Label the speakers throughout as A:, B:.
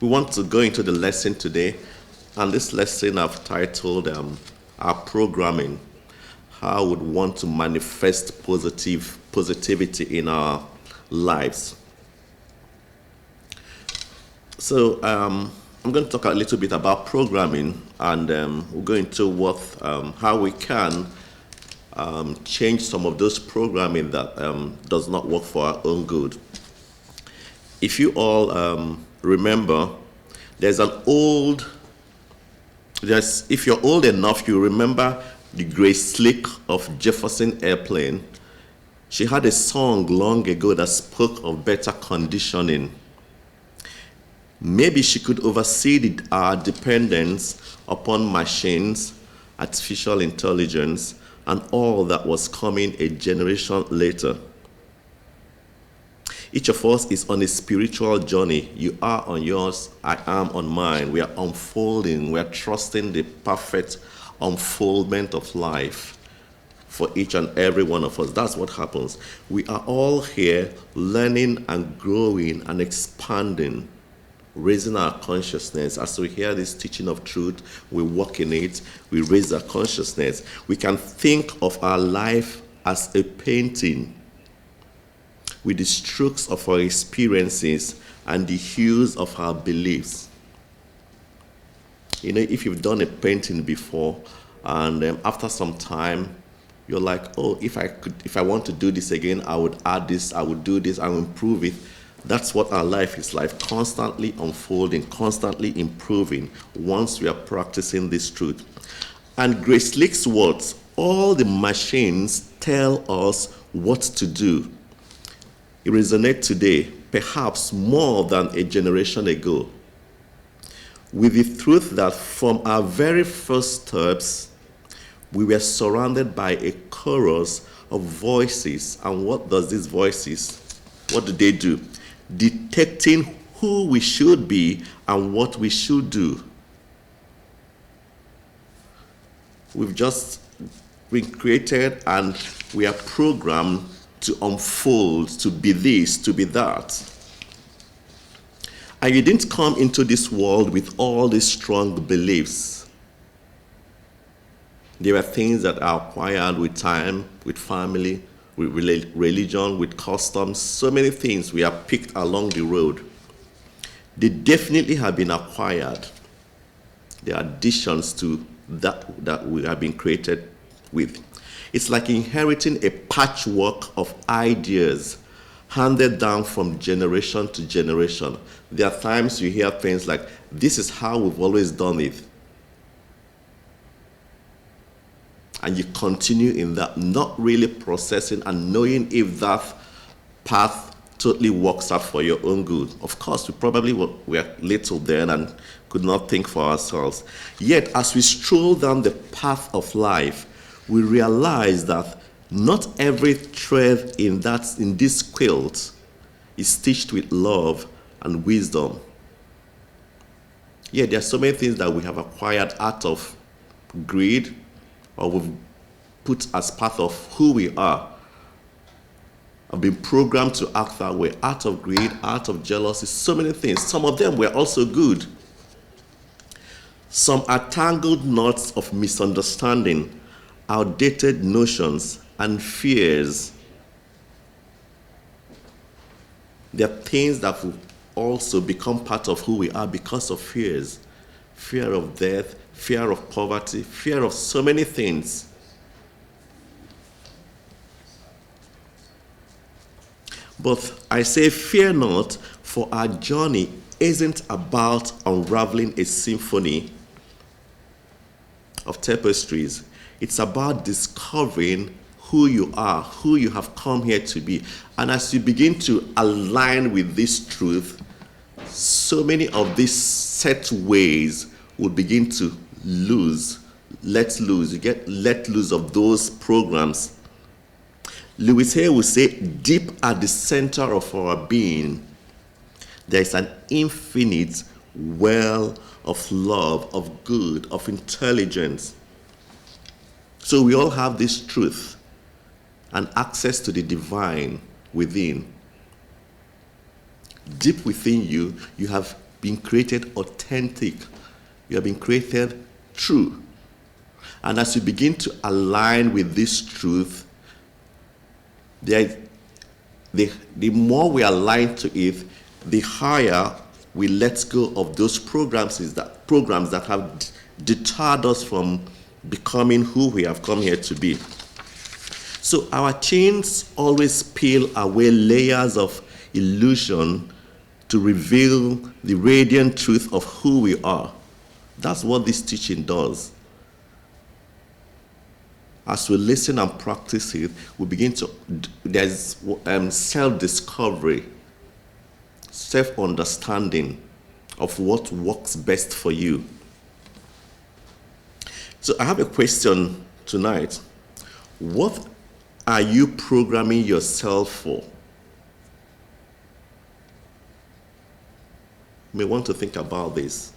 A: We want to go into the lesson today, and this lesson I've titled our programming, how we want to manifest positivity in our lives. So I'm going to talk a little bit about programming, and we'll go into how we can change some of those programming that does not work for our own good. If you all remember, if you're old enough, you remember the Grace Slick of Jefferson Airplane. She had a song long ago that spoke of better conditioning. Maybe she could oversee our dependence upon machines, artificial intelligence, and all that was coming a generation later. Each of us is on a spiritual journey. You are on yours, I am on mine. We are unfolding, we are trusting the perfect unfoldment of life for each and every one of us. That's what happens. We are all here learning and growing and expanding, raising our consciousness. As we hear this teaching of truth, we walk in it, we raise our consciousness. We can think of our life as a painting with the strokes of our experiences and the hues of our beliefs. You know, if you've done a painting before, and after some time, you're like, oh, if I want to do this again, I would add this, I would do this, I will improve it. That's what our life is like, constantly unfolding, constantly improving once we are practicing this truth. And Grace Slick's words, all the machines tell us what to do. It resonates today, perhaps more than a generation ago, with the truth that from our very first steps, we were surrounded by a chorus of voices. And what does these voices, what do? Detecting who we should be and what we should do. We've just been created and we are programmed to unfold, to be this, to be that. And you didn't come into this world with all these strong beliefs. There are things that are acquired with time, with family, with religion, with customs, so many things we have picked along the road. They definitely have been acquired. They are additions to that we have been created with. It's like inheriting a patchwork of ideas handed down from generation to generation. There are times you hear things like, this is how we've always done it. And you continue in that, not really processing and knowing if that path totally works out for your own good. Of course, we probably were little then and could not think for ourselves. Yet, as we stroll down the path of life, we realize that not every thread in this quilt is stitched with love and wisdom. Yeah, there are so many things that we have acquired out of greed, or we've put as part of who we are. I've been programmed to act that way, out of greed, out of jealousy, so many things. Some of them were also good. Some are tangled knots of misunderstanding, outdated notions, and fears. There are things that will also become part of who we are because of fears. Fear of death, fear of poverty, fear of so many things. But I say, fear not, for our journey isn't about unraveling a symphony of tapestries. It's about discovering who you are, who you have come here to be. And as you begin to align with this truth, so many of these set ways will begin to let loose. You get let loose of those programs. Louise here will say, deep at the center of our being, there is an infinite well of love, of good, of intelligence. So we all have this truth and access to the divine within. Deep within you, you have been created authentic. You have been created true. And as you begin to align with this truth, the more we align to it, the higher we let go of those programs that have deterred us from becoming who we have come here to be. So our chains always peel away layers of illusion to reveal the radiant truth of who we are. That's what this teaching does. As we listen and practice it, we begin to, there's self-discovery, self-understanding of what works best for you. So I have a question tonight. What are you programming yourself for? You may want to think about this.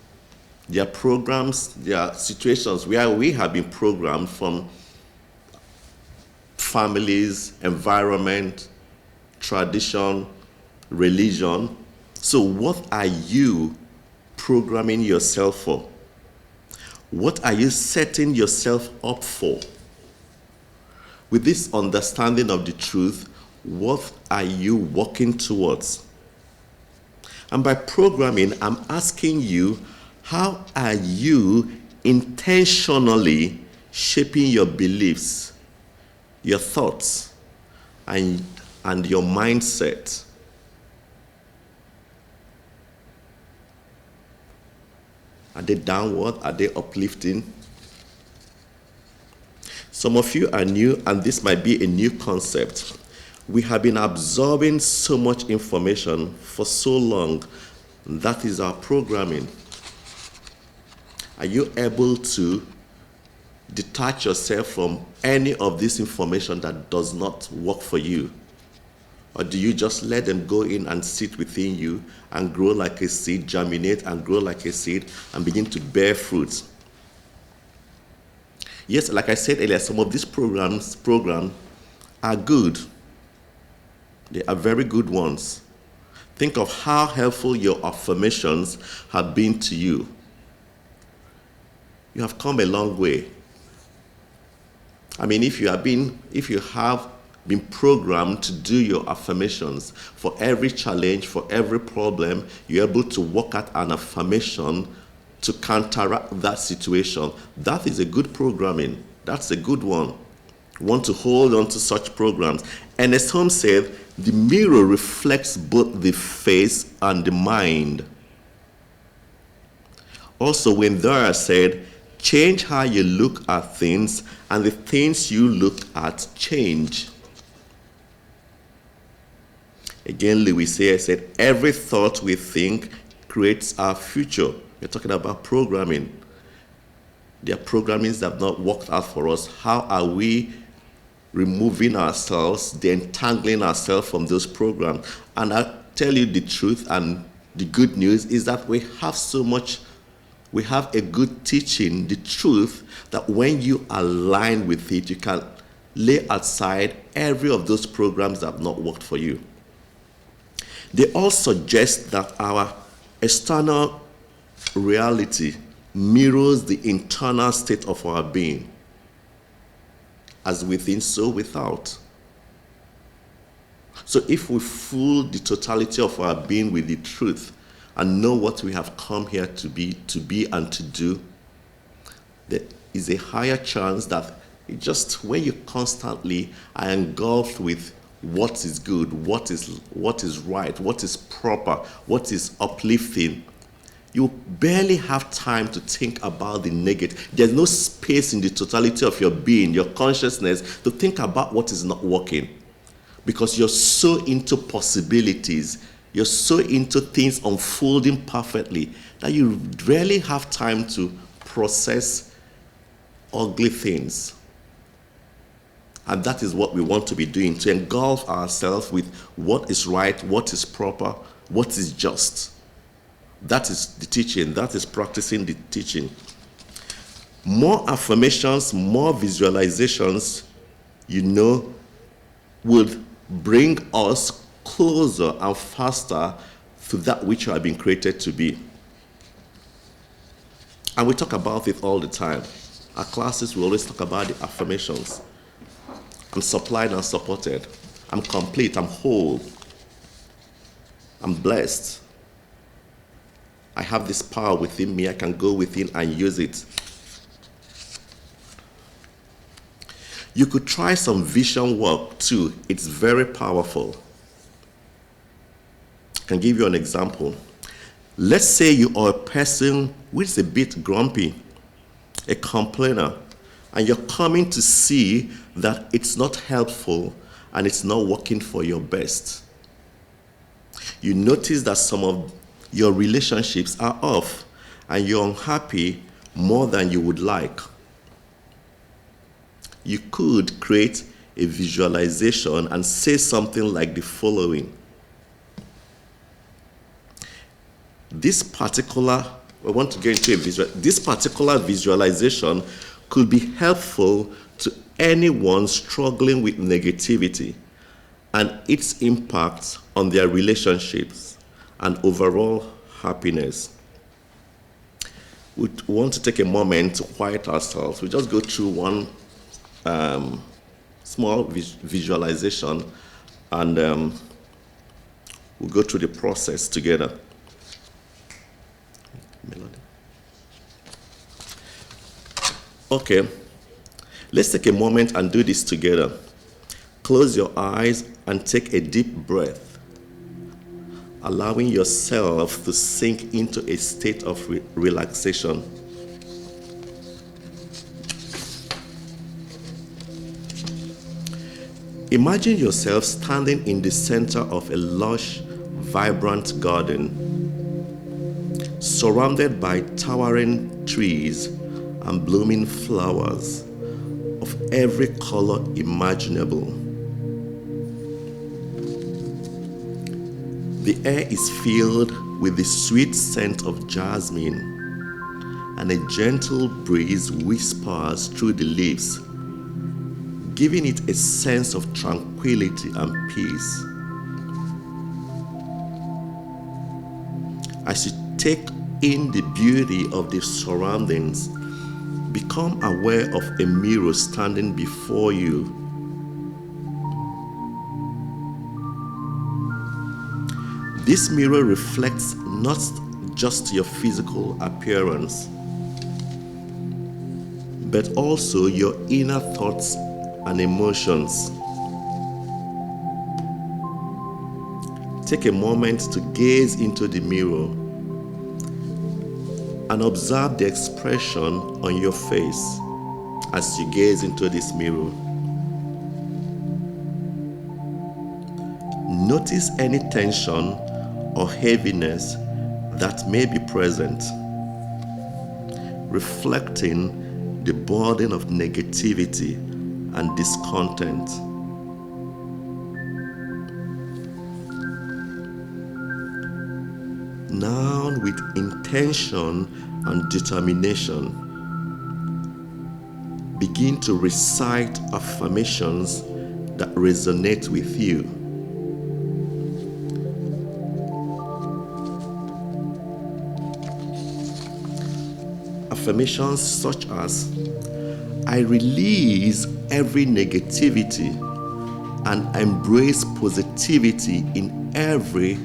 A: There are programs, there are situations where we have been programmed from families, environment, tradition, religion. So what are you programming yourself for? What are you setting yourself up for? With this understanding of the truth, what are you working towards? And by programming, I'm asking you, how are you intentionally shaping your beliefs, your thoughts, and your mindset? Are they downward? Are they uplifting? Some of you are new, and this might be a new concept. We have been absorbing so much information for so long. That is our programming. Are you able to detach yourself from any of this information that does not work for you? Or do you just let them go in and sit within you and grow like a seed, germinate and grow like a seed and begin to bear fruit? Yes, like I said earlier, some of these programs are good. They are very good ones. Think of how helpful your affirmations have been to you. You have come a long way. I mean, if you have been programmed to do your affirmations, for every challenge, for every problem, you're able to work at an affirmation to counteract that situation. That is a good programming. That's a good one. You want to hold on to such programs. Ernest Holmes said, the mirror reflects both the face and the mind. Also, when Dara said, change how you look at things, and the things you look at change. Again, Louise here said, every thought we think creates our future. We're talking about programming. There are programmings that have not worked out for us. How are we removing ourselves, entangling ourselves from those programs? And I'll tell you the truth, and the good news is that we have a good teaching, the truth, that when you align with it, you can lay aside every of those programs that have not worked for you. They all suggest that our external reality mirrors the internal state of our being. As within, so without. So if we fool the totality of our being with the truth and know what we have come here to be and to do, there is a higher chance that when you constantly are engulfed with what is good, what is right, what is proper, what is uplifting, you barely have time to think about the negative. There's no space in the totality of your being, your consciousness, to think about what is not working. Because you're so into possibilities, you're so into things unfolding perfectly, that you rarely have time to process ugly things. And that is what we want to be doing, to engulf ourselves with what is right, what is proper, what is just. That is the teaching. That is practicing the teaching. More affirmations, more visualizations, would bring us closer and faster to that which you have been created to be. And we talk about it all the time. Our classes, we always talk about the affirmations. I'm supplied and supported. I'm complete. I'm whole. I'm blessed. I have this power within me. I can go within and use it. You could try some vision work too. It's very powerful. I can give you an example. Let's say you are a person who is a bit grumpy, a complainer, and you're coming to see that it's not helpful and it's not working for your best. You notice that some of your relationships are off and you're unhappy more than you would like. You could create a visualization and say something like the following. This particular visualization could be helpful to anyone struggling with negativity and its impact on their relationships and overall happiness. We want to take a moment to quiet ourselves. We just go through one small visualization and we'll go through the process together. Melody. Okay, let's take a moment and do this together. Close your eyes and take a deep breath, allowing yourself to sink into a state of relaxation. Imagine yourself standing in the center of a lush, vibrant garden, surrounded by towering trees and blooming flowers of every color imaginable. The air is filled with the sweet scent of jasmine, and a gentle breeze whispers through the leaves, giving it a sense of tranquility and peace. As you take in the beauty of the surroundings, become aware of a mirror standing before you. This mirror reflects not just your physical appearance, but also your inner thoughts and emotions. Take a moment to gaze into the mirror and observe the expression on your face as you gaze into this mirror. Notice any tension or heaviness that may be present, reflecting the burden of negativity and discontent. Now, with intention and determination, begin to recite affirmations that resonate with you. Affirmations such as, I release every negativity and embrace positivity in every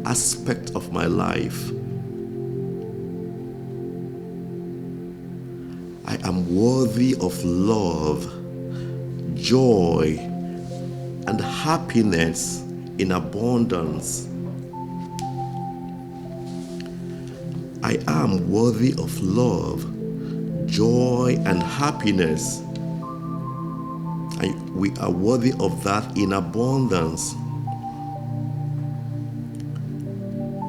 A: aspect of my life. I am worthy of love, joy, and happiness in abundance. I am worthy of love, joy, and happiness. We are worthy of that in abundance.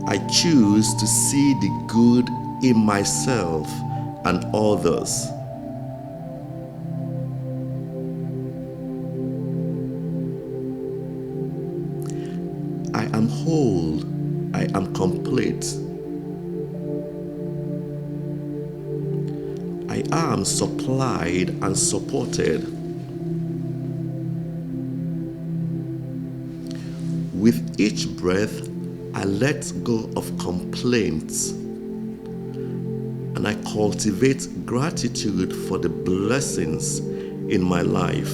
A: I choose to see the good in myself and others. I am whole. I am complete. I am supplied and supported. With each breath, I let go of complaints and and I cultivate gratitude for the blessings in my life.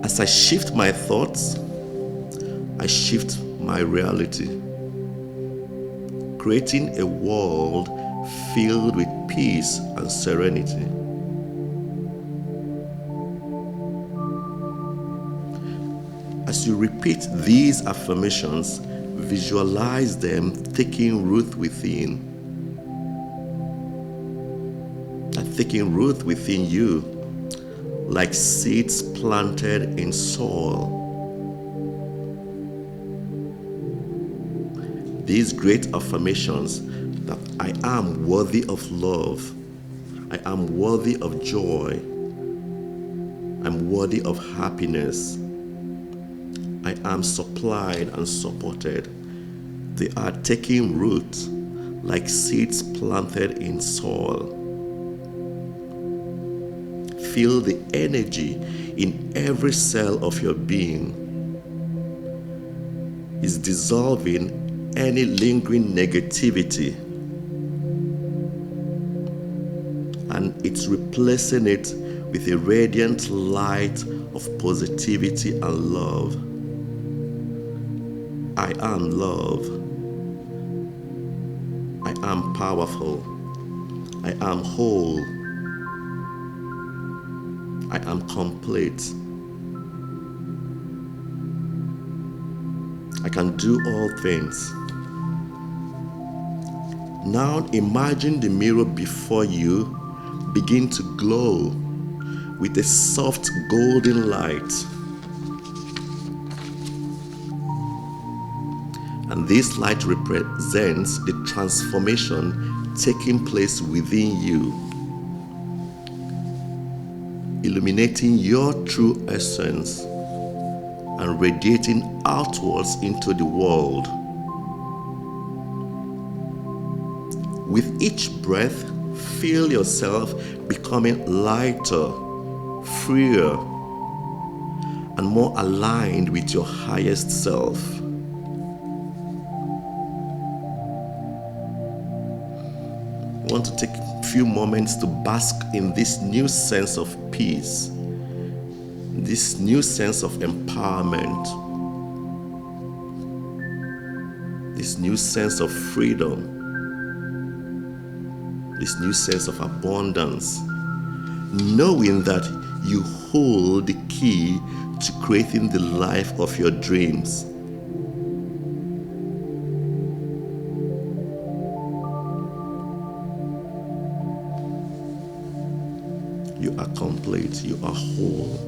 A: As I shift my thoughts, I shift my reality, creating a world filled with peace and serenity. As you repeat these affirmations, visualize them taking root within. And taking root within you like seeds planted in soil. These great affirmations that I am worthy of love, I am worthy of joy, I'm worthy of happiness, I am supplied and supported. They are taking root like seeds planted in soil. Feel the energy in every cell of your being is dissolving any lingering negativity, and it's replacing it with a radiant light of positivity and love. I am love. I am powerful. I am whole. I am complete. I can do all things. Now imagine the mirror before you begin to glow with a soft golden light. And this light represents the transformation taking place within you, illuminating your true essence and radiating outwards into the world. With each breath, feel yourself becoming lighter, freer, and more aligned with your highest self. I want to take a few moments to bask in this new sense of peace, this new sense of empowerment, this new sense of freedom, this new sense of abundance, knowing that you hold the key to creating the life of your dreams. You are complete, you are whole.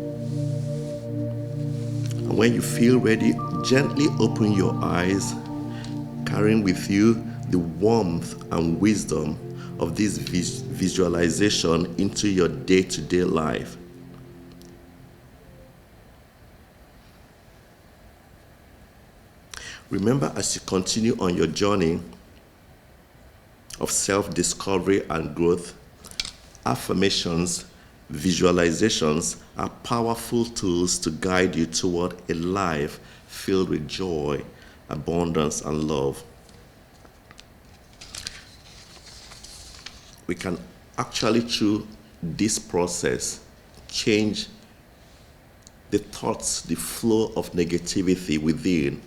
A: And when you feel ready, gently open your eyes, carrying with you the warmth and wisdom of this visualization into your day-to-day life. Remember, as you continue on your journey of self-discovery and growth, affirmations, visualizations are powerful tools to guide you toward a life filled with joy, abundance, and love. We can actually, through this process, change the thoughts, the flow of negativity within,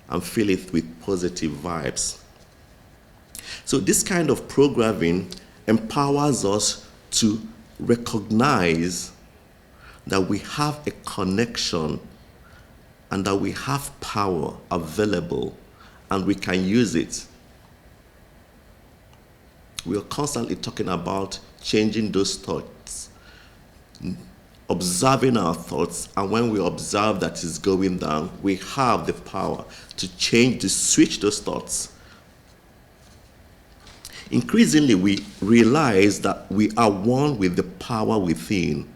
A: and fill it with positive vibes. So this kind of programming empowers us to recognize that we have a connection and that we have power available and we can use it. We are constantly talking about changing those thoughts, observing our thoughts, and when we observe that it's going down, we have the power to change, to switch those thoughts. Increasingly, we realize that we are one with the power within.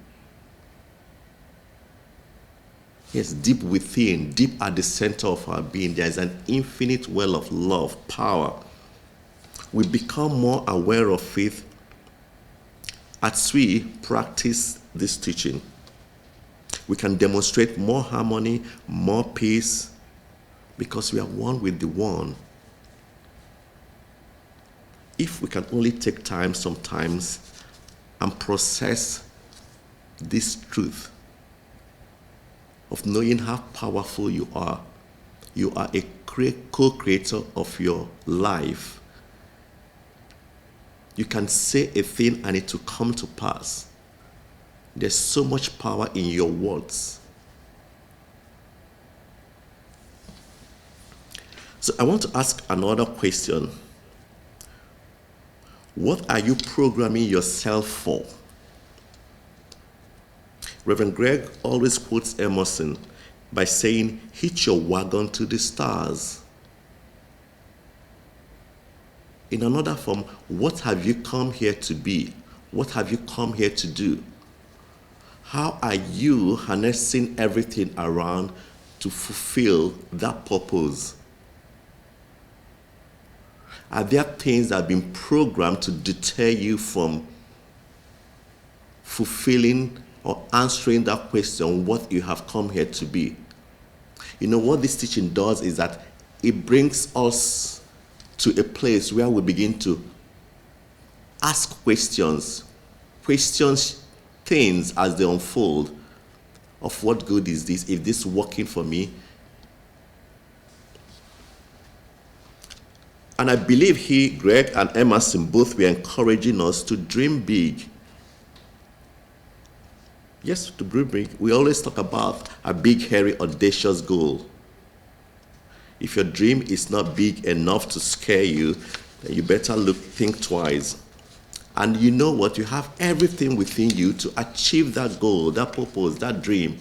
A: Yes, deep within, deep at the center of our being, there is an infinite well of love, power. We become more aware of faith as we practice this teaching. We can demonstrate more harmony, more peace, because we are one with the one. if we can only take time sometimes and process this truth of knowing how powerful you are a co-creator of your life. You can say a thing and it will come to pass. There's so much power in your words. So I want to ask another question. What are you programming yourself for? Reverend Greg always quotes Emerson by saying, "Hitch your wagon to the stars." In another form, what have you come here to be? What have you come here to do? How are you harnessing everything around to fulfill that purpose? Are there things that have been programmed to deter you from fulfilling or answering that question, what you have come here to be? You know, what this teaching does is that it brings us to a place where we begin to ask questions things as they unfold, of what good is this, if this is working for me. And I believe Greg and Emerson both were encouraging us to dream big. Yes, to dream big. We always talk about a big, hairy, audacious goal. If your dream is not big enough to scare you, then you better think twice. And you know what? You have everything within you to achieve that goal, that purpose, that dream.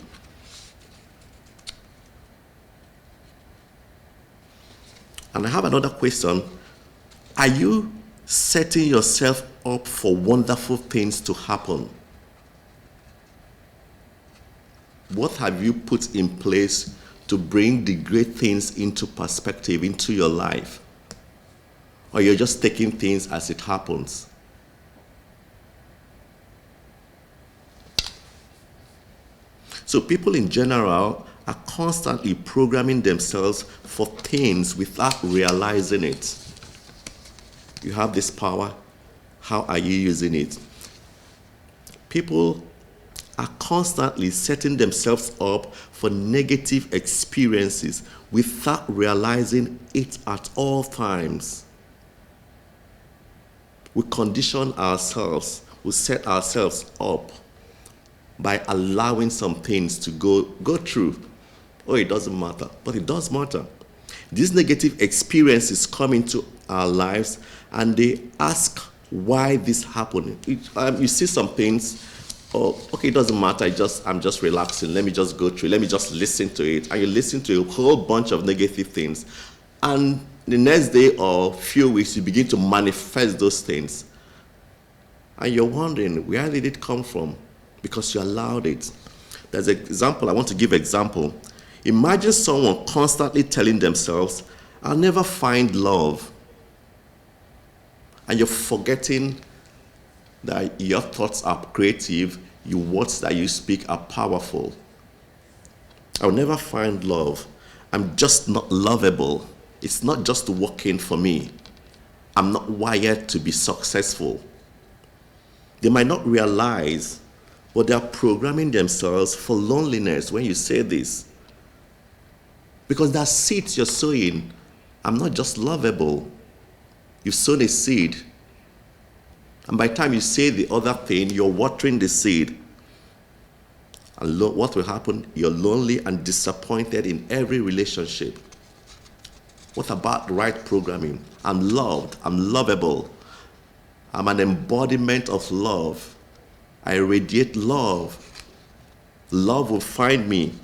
A: And I have another question. Are you setting yourself up for wonderful things to happen? What have you put in place to bring the great things into perspective, into your life? Or you're just taking things as it happens? So people in general are constantly programming themselves for things without realizing it. You have this power. How are you using it? People are constantly setting themselves up for negative experiences without realizing it at all times. We condition ourselves, we set ourselves up by allowing some things to go through. Oh, it doesn't matter. But it does matter. These negative experiences come into our lives and they ask why this happened. You see some things, oh, okay, it doesn't matter. I'm just relaxing. Let me just go through. Let me just listen to it. And you listen to a whole bunch of negative things. And the next day or few weeks, you begin to manifest those things. And you're wondering, where did it come from? Because you allowed it. There's an example. I want to give an example. Imagine someone constantly telling themselves, "I'll never find love." And you're forgetting that your thoughts are creative, your words that you speak are powerful. "I'll never find love. I'm just not lovable. It's not just working for me. I'm not wired to be successful." They might not realize, but they are programming themselves for loneliness when you say this. Because that seeds you're sowing, I'm not just lovable. You've sown a seed. And by the time you say the other thing, you're watering the seed. And what will happen? You're lonely and disappointed in every relationship. What about the right programming? I'm loved. I'm lovable. I'm an embodiment of love. I radiate love. Love will find me.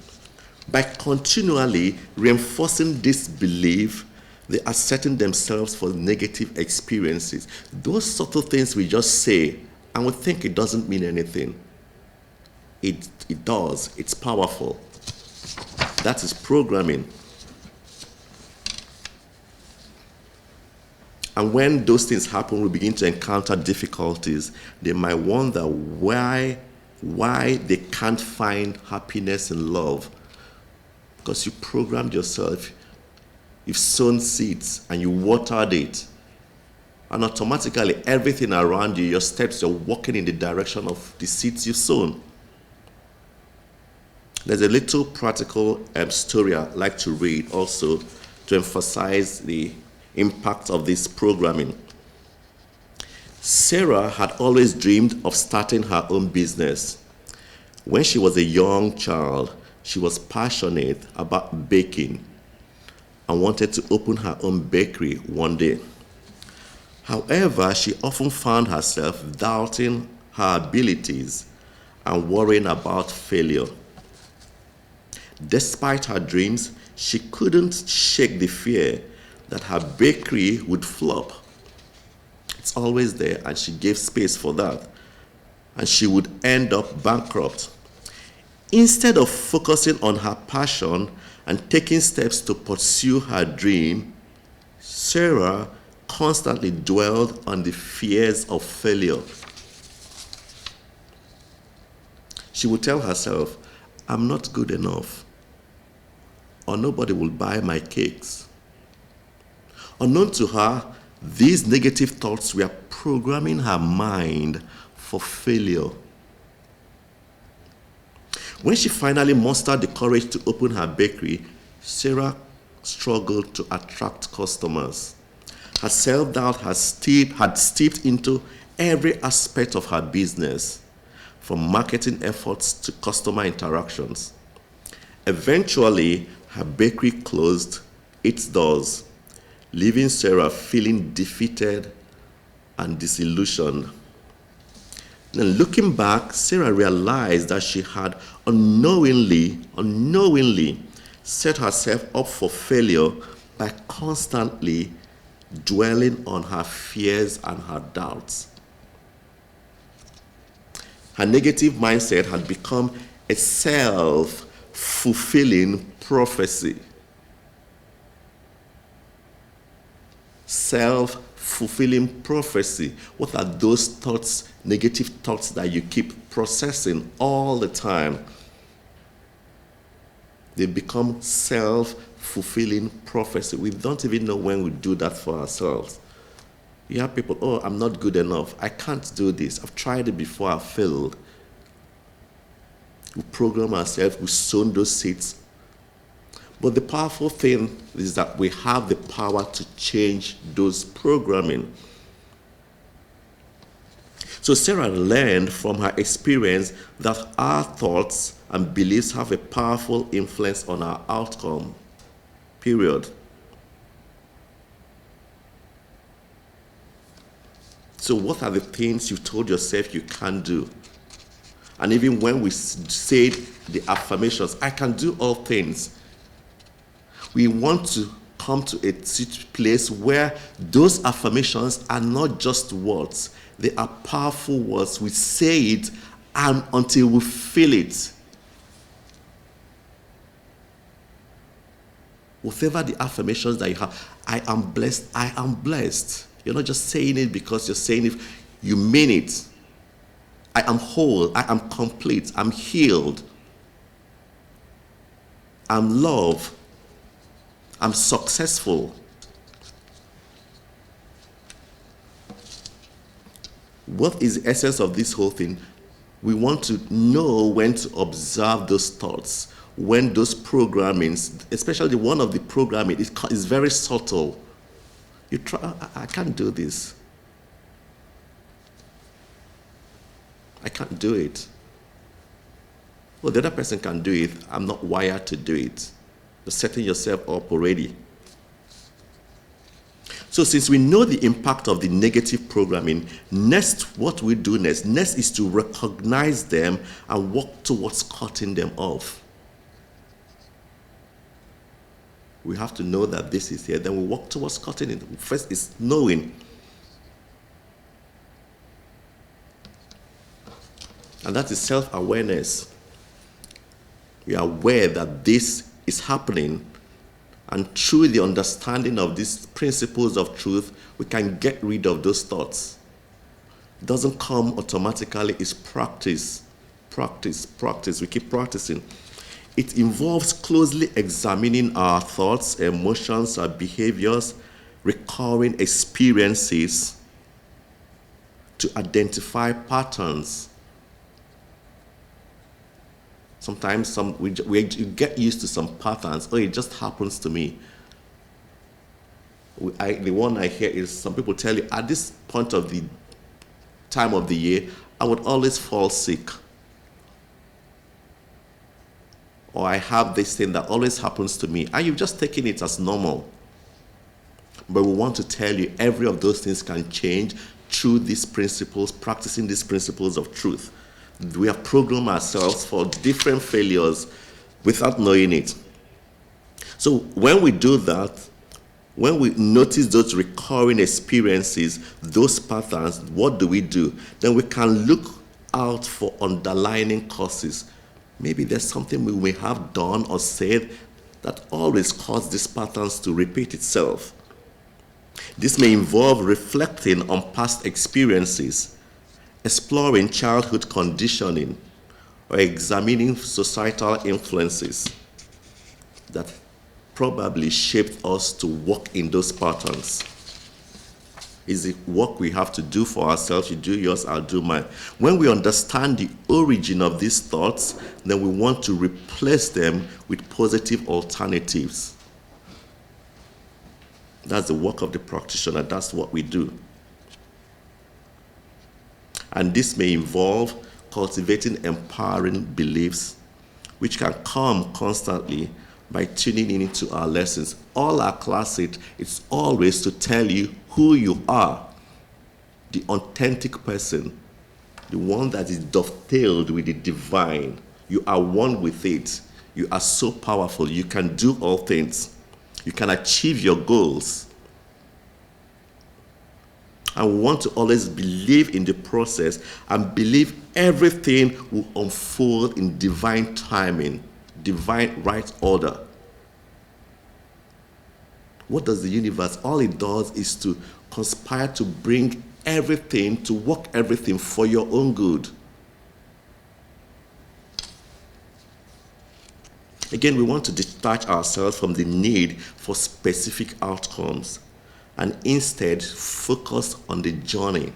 A: By continually reinforcing this belief, they are setting themselves for negative experiences. Those subtle things we just say, and we think it doesn't mean anything. It does. It's powerful. That is programming. And when those things happen, we begin to encounter difficulties. They might wonder why they can't find happiness and love. Because you programmed yourself. You've sown seeds and you watered it. And automatically, everything around you, your steps, you're walking in the direction of the seeds you've sown. There's a little practical story I'd like to read also to emphasize the impact of this programming. Sarah had always dreamed of starting her own business. When she was a young child, she was passionate about baking and wanted to open her own bakery one day. However, she often found herself doubting her abilities and worrying about failure. Despite her dreams, she couldn't shake the fear that her bakery would flop. It's always there, and she gave space for that. And she would end up bankrupt. Instead of focusing on her passion and taking steps to pursue her dream, Sarah constantly dwelled on the fears of failure. She would tell herself, I'm not good enough, or nobody will buy my cakes. Unknown to her, these negative thoughts were programming her mind for failure. When she finally mustered the courage to open her bakery, Sarah struggled to attract customers. Her self-doubt had steeped into every aspect of her business, from marketing efforts to customer interactions. Eventually, her bakery closed its doors, leaving Sarah feeling defeated and disillusioned. Then looking back, Sarah realized that she had unknowingly set herself up for failure by constantly dwelling on her fears and her doubts. Her negative mindset had become a self-fulfilling prophecy. Self-fulfilling prophecy. What are those thoughts, negative thoughts that you keep processing all the time? They become self-fulfilling prophecy. We don't even know when we do that for ourselves. You have people, oh, I'm not good enough. I can't do this. I've tried it before, I failed. We program ourselves, we sow those seeds. But the powerful thing is that we have the power to change those programming. So Sarah learned from her experience that our thoughts and beliefs have a powerful influence on our outcome. Period. So what are the things you've told yourself you can't do? And even when we say the affirmations, I can do all things, we want to come to a place where those affirmations are not just words. They are powerful words. We say it and until we feel it. Whatever the affirmations that you have, I am blessed, I am blessed. You're not just saying it because you're saying it, you mean it. I am whole, I am complete, I'm healed, I'm loved, I'm successful. What is the essence of this whole thing? We want to know when to observe those thoughts, when those programmings, especially one of the programming, is very subtle. You try, I can't do this. I can't do it. Well, the other person can do it. I'm not wired to do it. You're setting yourself up already. So since we know the impact of the negative programming, what we do next is to recognize them and work towards cutting them off. We have to know that this is here, then we work towards cutting it. First is knowing. And that is self-awareness. We are aware that this is happening, and through the understanding of these principles of truth, we can get rid of those thoughts. It doesn't come automatically, it's practice. Practice. We keep practicing. It involves closely examining our thoughts, emotions, our behaviors, recurring experiences to identify patterns. Sometimes we get used to some patterns. Oh, it just happens to me. The one I hear is some people tell you, at this point of the time of the year, I would always fall sick. Or I have this thing that always happens to me. And you've just taken it as normal. But we want to tell you every of those things can change through these principles, practicing these principles of truth. We have programmed ourselves for different failures without knowing it. So when we do that, when we notice those recurring experiences, those patterns, what do? Then we can look out for underlying causes. Maybe there's something we may have done or said that always caused these patterns to repeat itself. This may involve reflecting on past experiences, exploring childhood conditioning, or examining societal influences that probably shaped us to walk in those patterns. Is it work we have to do for ourselves? You do yours, I'll do mine. When we understand the origin of these thoughts, then we want to replace them with positive alternatives. That's the work of the practitioner. That's what we do. And this may involve cultivating empowering beliefs, which can come constantly by tuning into our lessons. All our classes, it's always to tell you who you are, the authentic person, the one that is dovetailed with the divine. You are one with it. You are so powerful. You can do all things. You can achieve your goals. I want to always believe in the process and believe everything will unfold in divine timing, divine right order. What does the universe? All it does is to conspire to bring everything, to work everything for your own good. Again, we want to detach ourselves from the need for specific outcomes and instead focus on the journey.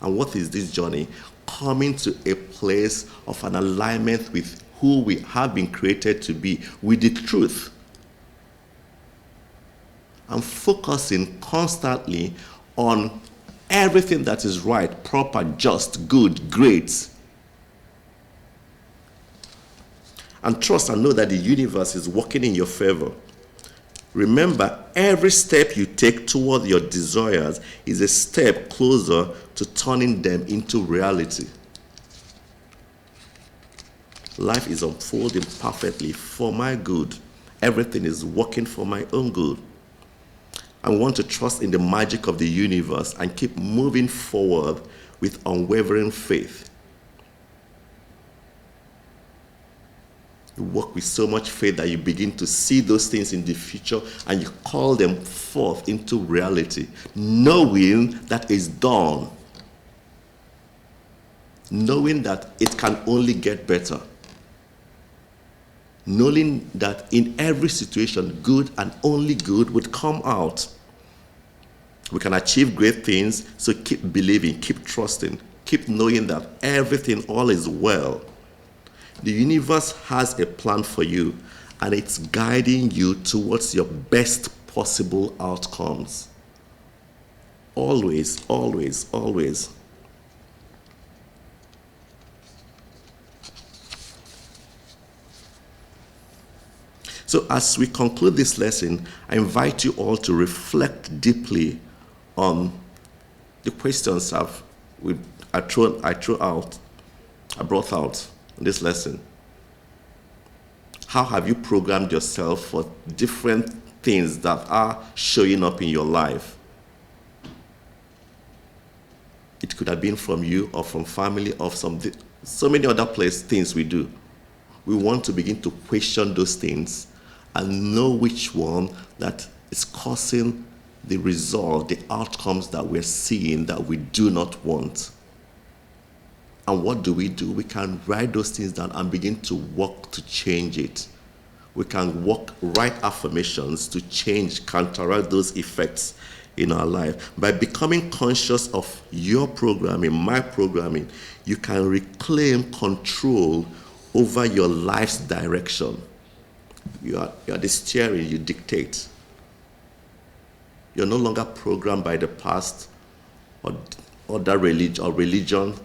A: And what is this journey? Coming to a place of an alignment with who we have been created to be, with the truth. And focusing constantly on everything that is right, proper, just, good, great. And trust and know that the universe is working in your favor. Remember, every step you take toward your desires is a step closer to turning them into reality. Life is unfolding perfectly for my good. Everything is working for my own good. I want to trust in the magic of the universe and keep moving forward with unwavering faith. You work with so much faith that you begin to see those things in the future and you call them forth into reality, knowing that it's done, knowing that it can only get better, knowing that in every situation, good and only good would come out. We can achieve great things, so keep believing, keep trusting, keep knowing that everything, all is well. The universe has a plan for you, and it's guiding you towards your best possible outcomes. Always, always, always. So as we conclude this lesson, I invite you all to reflect deeply on the questions I brought out in this lesson. How have you programmed yourself for different things that are showing up in your life? It could have been from you or from family or so many other things we do. We want to begin to question those things and know which one that is causing the result, the outcomes that we're seeing that we do not want. And what do? We can write those things down and begin to work to change it. We can write affirmations to change, counteract those effects in our life. By becoming conscious of your programming, my programming, you can reclaim control over your life's direction. You are the steering, you dictate. You're no longer programmed by the past or that religion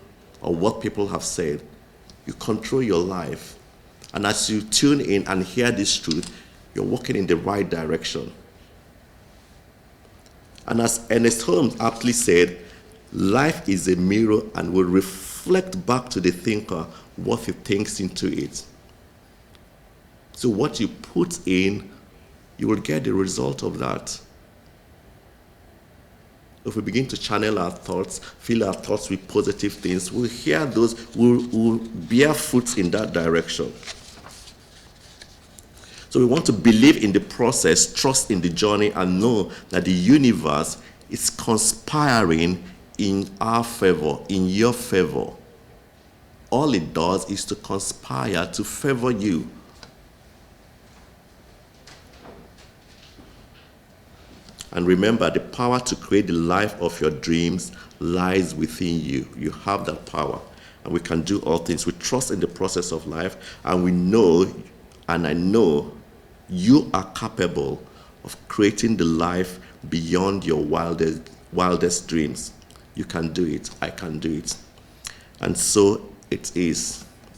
A: or what people have said. You control your life. And as you tune in and hear this truth, you're walking in the right direction. And as Ernest Holmes aptly said, life is a mirror and will reflect back to the thinker what he thinks into it. So what you put in, you will get the result of that. If we begin to channel our thoughts, fill our thoughts with positive things, we'll hear those, we'll bear fruits in that direction. So we want to believe in the process, trust in the journey, and know that the universe is conspiring in our favor, in your favor. All it does is to conspire to favor you. And remember, the power to create the life of your dreams lies within you. You have that power. And we can do all things. We trust in the process of life. And we know, and I know, you are capable of creating the life beyond your wildest dreams. You can do it. I can do it. And so it is.